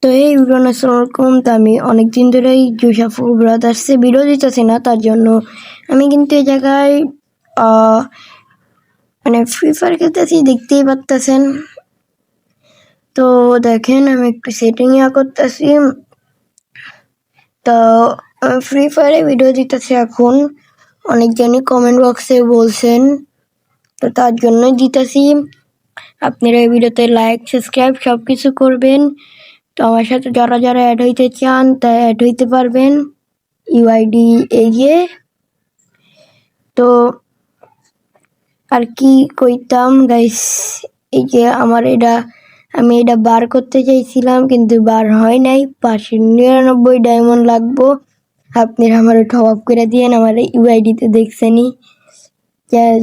তো এই ভিডিওটা সেরকম তো আমি অনেকদিন ধরেই জুসাফু ব্রাদার্সে ভিডিও দিতেছি না, তার জন্য আমি কিন্তু এই জায়গায় মানে ফ্রি ফায়ার খেলতেছি, দেখতেই পারতেছেন। তো দেখেন আমি একটু সেটিং করতেছি। তো ফ্রি ফায়ারে ভিডিও দিতেছি এখন, অনেকজনই কমেন্ট বক্সে বলছেন, তো তার জন্যই দিতেছি। আপনারা এই ভিডিওতে লাইক সাবস্ক্রাইব সব কিছু করবেন। তো আমার সাথে যারা যারা অ্যাড হইতে চান তা অ্যাড হইতে পারবেন ইউআইডি এগিয়ে। তো আর কি কইতাম গাইস, এই যে আমি এটা বার করতে চাইছিলাম কিন্তু বার হয় নাই। 599 ডায়মন্ড লাগবো। আপনারা আমার টপ আপ করে দিয়েন, আমার ইউআইডিতে দেখছেনই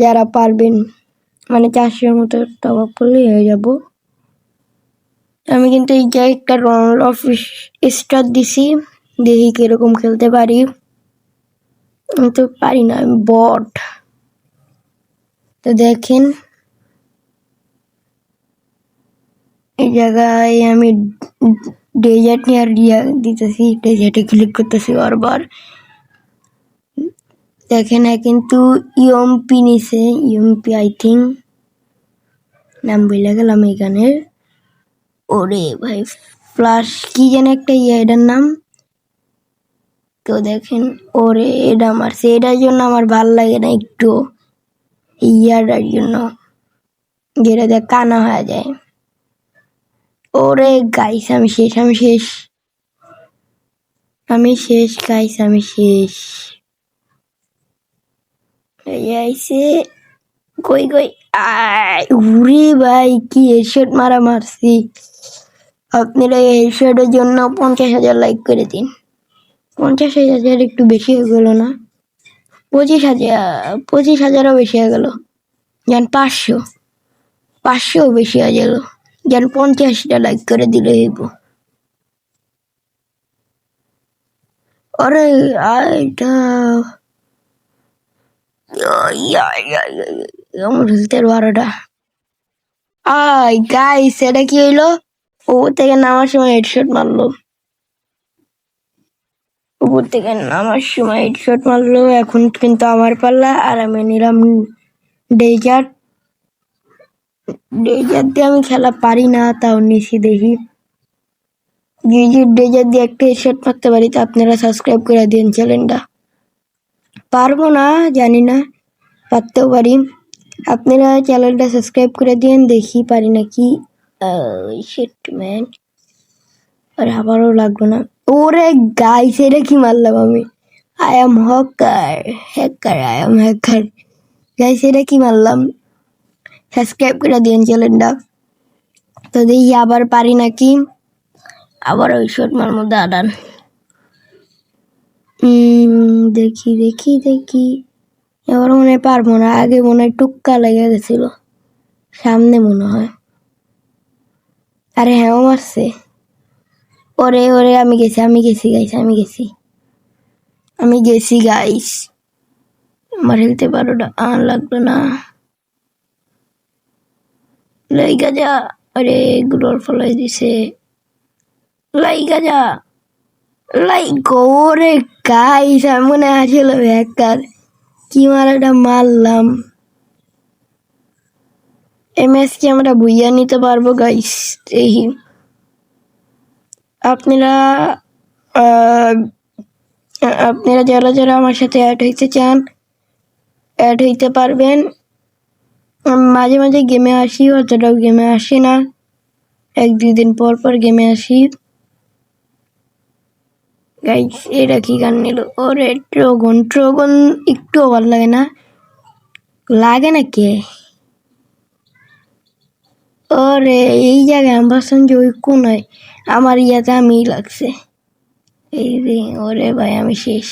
যারা পারবেন, মানে 400 মতো টপ আপ করলেই হয়ে যাব। আমি কিন্তু এই যে একটা রাউন্ড অফ স্টার দিছি, দেখি কিরকম খেলতে পারি। আমি তো পারি না, আমি বট। তো দেখেন এই জায়গায় আমি ডেজার্ট নিয়ে দিতেছি, ডেজার্টে ক্লিক করতেছি বারবার। দেখেন কিন্তু ইউএমপি নিছে, ইউএমপি আই থিঙ্ক নাম বলে গেলাম এখানে। ওরে ভাই ফ্লাশ কি যেন একটা এটার নাম। তো দেখেন ওরে এটা মারছে, এটার জন্য আমার ভাল লাগে না একটু, ইয়াটার জন্য যেটা দেখ কানা হয়ে যায়। ওরে গাইস আমি শেষ গাইস, আমি শেষ। আইছে কই উরে ভাই কি হেডশট মারছি। আপনারা এই হেডশটের জন্য 50,000 লাইক করে দিন। 50,000 একটু বেশি হয়ে গেল না? 25,000ও বেশি হয়ে গেল। যেন 500 বেশি হয়ে গেল। যেন 50টা লাইক করে দিলে হইব। আরে এটা আমার হেলথের 12টা। গাইস এটা কি হইলো? উপর থেকে নামার সময় হেডশট মারলো। এখন কিন্তু আমার পাল্লা, আর আমি নিলাম ডেজার্ট দিয়ে আমি খেলা পারি না, তাও নিছি দেখি ডেজার্ট দিয়ে একটা হেডশট মারতে পারি। তো আপনারা সাবস্ক্রাইব করে দিন চ্যানেলটা। পারবো না জানি না, পারতেও পারি। আপনারা চ্যানেলটা সাবস্ক্রাইব করে দিন, দেখি পারি নাকি। শিট ম্যান, আর আবারও লাগলো না। ওরে গাইস এটা কি মারলাম আমি। আই এম হ্যাকার গাইস, এটা কি মারলাম। সাবস্ক্রাইব করে দিন চ্যানেলটা। তো দেখি আবার পারি নাকি, আবার ওই শট মারমো দাঁড়ান। দেখি এবার মনে হয় পারবো না। আগে মনে হয় টুক্কা লেগে গেছিল সামনে মনে হয়। আরে হ্যাঁ মারছে। ওরে আমি গেছি গাইস। আমার হেলতে 12টা লাগলো না। লাইগা যা। আরে গ্লোর ফলাই দিছে। লাইগা যা। ওরে গাইস আমি মনে আসলে হ্যাকার, কি মারাটা মারলাম। এই ম্যাচ কি আমরা বুইয়া নিতে পারবো গাইস? দেখি আপনারা যারা যারা আমার সাথে অ্যাড হইতে চান অ্যাড হইতে পারবেন। মাঝে মাঝে গেমে আসি, অতটাও গেমে আসি না, 1-2 দিন পর গেমে আসি। গাইস এটা কি গান নিল? ওরে ট্রোগন একটু ভালো লাগে না, লাগে না কে? ওরে এই জায়গায় আমার সঙ্গে ওই কোনায় আমার ইয়াতে আমি লাগছে। এই রে ওরে ভাই আমি শেষ।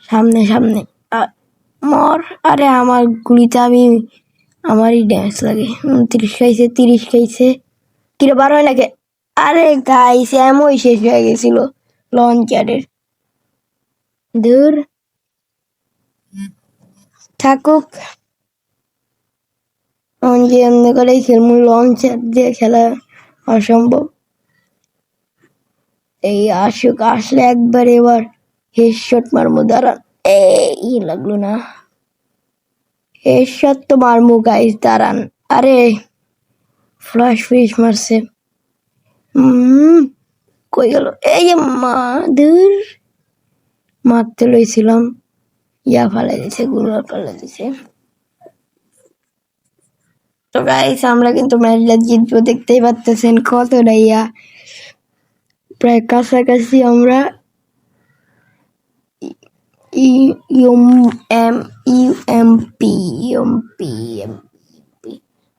সামনে মর। আরে আমার গুলিতে আমারই ড্যামেজ লাগে। 30 খাইছে কিরে 12 হয় নাকি? আরে গাইস এমনই শেষ হয়ে গেছিল লঞ্চারের। দূর থাকুক। এখন যে এমনি করেই খেলবো, লঞ্চার দিয়ে খেলা অসম্ভব। এই আসুক, আসলে একবার এবার হেডশট মারমু, দাঁড়ান। এই লাগলো না, হেডশট তো মারমু গাইস, দাঁড়ান। আরে ফ্লাশ ফিশ মারছে। কই গেল? এই যে মা, দূর মারতে লইছিলাম, ইয়া ফালাই দিছে, গুলা ফালাই দিছে। তো গাইস আমরা কিন্তু ম্যাচটা জিতবো, দেখতেই পাচ্ছেন কতটা ইয়া, প্রায় কাছাকাছি আমরা। ইউএমপি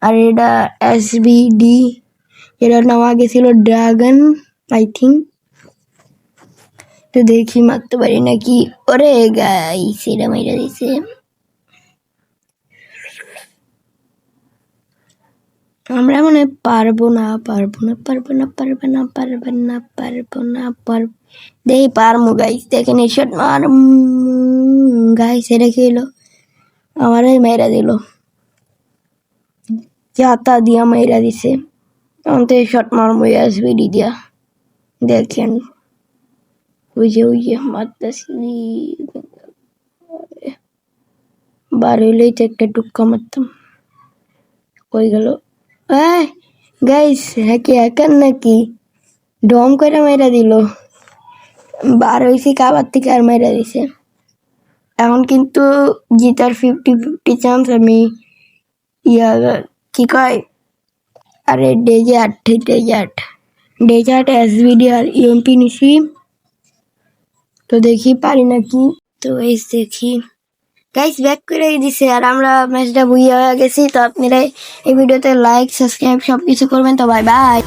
আর এটা এসবিডি, এটার নাম আগে ছিল ড্রাগন আই থিঙ্ক। তো দেখি মারতে পারি নাকি। ওরে গাইস এটা মাইরা দিছে। আমরা মনে পারবো না। দেখি পারমু গাইস, দেখেন এই শট মার। গাইস এটা কি হলো? আমারই মাইরা দিল, জাতা দিয়া মাইরা দিছে। এখন তো এই শট মারমু এসবিডি দিয়া, দেখেন ওই যে মারতেছি। বার হইলেই তো একটা টুক্কা মারতাম। কই গেল? গাইস হ্যাকি হ্যাকার নাকি? ডম করে মাইরা দিল, বার হয়েছে কাবার থেকে আর মাইরা দিছে। এখন কিন্তু জিতার 50-50 চান্স। আমি ইয়া কি কয়, আরে ডেজার্ট এসবিডি আর ইউএমপি নিছি। তো দেখি পারি নাকি। তো এই দেখি গাইস ব্যাক করে দিছে আর আমরা ম্যাচটা বুইয়া হয়ে গেছি। তো আপনারা এই ভিডিওতে লাইক সাবস্ক্রাইব সবকিছু করবেন। তো বাই বাই।